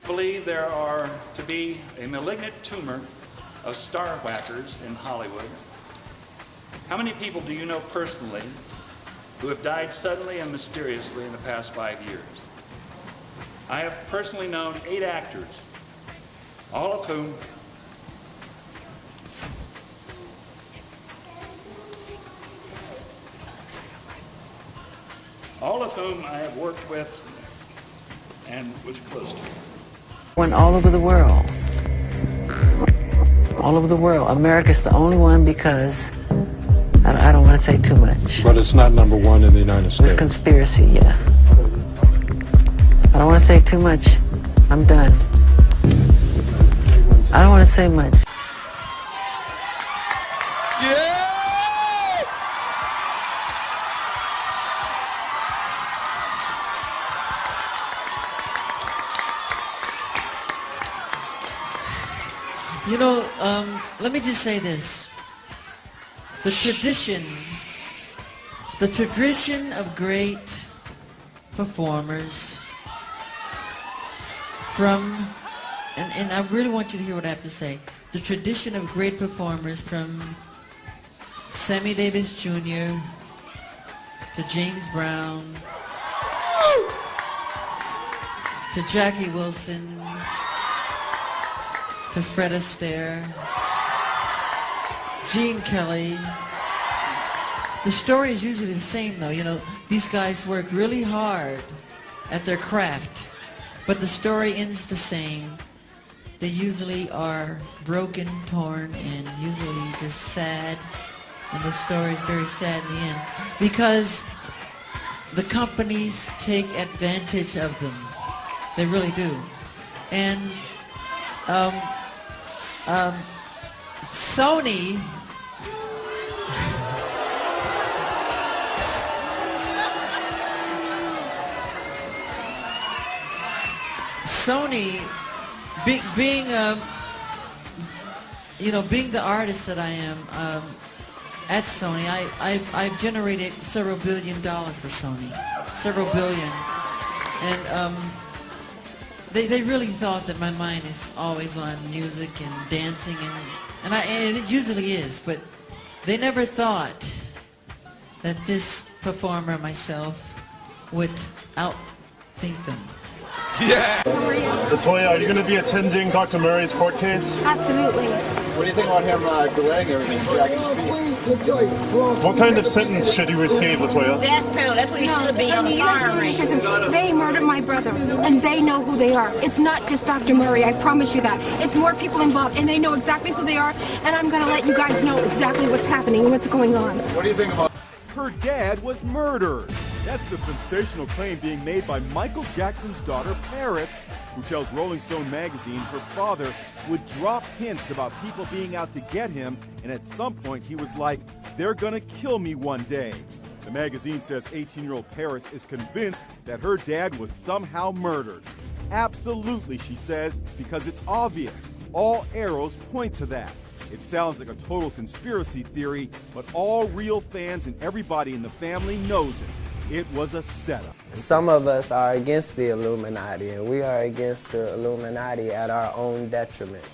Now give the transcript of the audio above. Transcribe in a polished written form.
believe there are to be a malignant tumor of star whackers in Hollywood. How many people do you know personally who have died suddenly and mysteriously in the past 5 years? I have personally known 8 actors, all of whom I have worked with and was close to. Went all over the world. All over the world. America's the only one because I don't want to say too much. But it's not number one in the United States. It's conspiracy, yeah. I don't want to say too much. I'm done. I don't want to say much. You know, let me just say this. The tradition of great performers from, and I really want you to hear what I have to say. The tradition of great performers from Sammy Davis Jr. to James Brown to Jackie Wilson to Fred Astaire, Gene Kelly. The story is usually the same though. You know, these guys work really hard at their craft, but the story ends the same. They usually are broken, torn, and usually just sad. And the story is very sad in the end because the companies take advantage of them. They really do. And Sony, being the artist that I am at Sony, I've generated several $1 billion for Sony, several billion, and they really thought that my mind is always on music and dancing, and it usually is, but they never thought that this performer myself would outthink them. Yeah. Latoya, are you going to be attending Dr. Murray's court case? Absolutely. What do you think about him delaying everything, dragging his feet? What kind of sentence should he receive, Latoya? Death penalty. That's what he should be on the firing range. They murdered my brother, and they know who they are. It's not just Dr. Murray, I promise you that. It's more people involved, and they know exactly who they are, and I'm going to let you guys know exactly what's happening and what's going on. What do you think about... Her dad was murdered. That's the sensational claim being made by Michael Jackson's daughter, Paris, who tells Rolling Stone magazine her father would drop hints about people being out to get him, and at some point he was like, "They're gonna kill me one day." The magazine says 18-year-old Paris is convinced that her dad was somehow murdered. Absolutely, she says, because it's obvious. All arrows point to that. It sounds like a total conspiracy theory, but all real fans and everybody in the family knows it. It was a setup. Some of us are against the Illuminati, and we are against the Illuminati at our own detriment.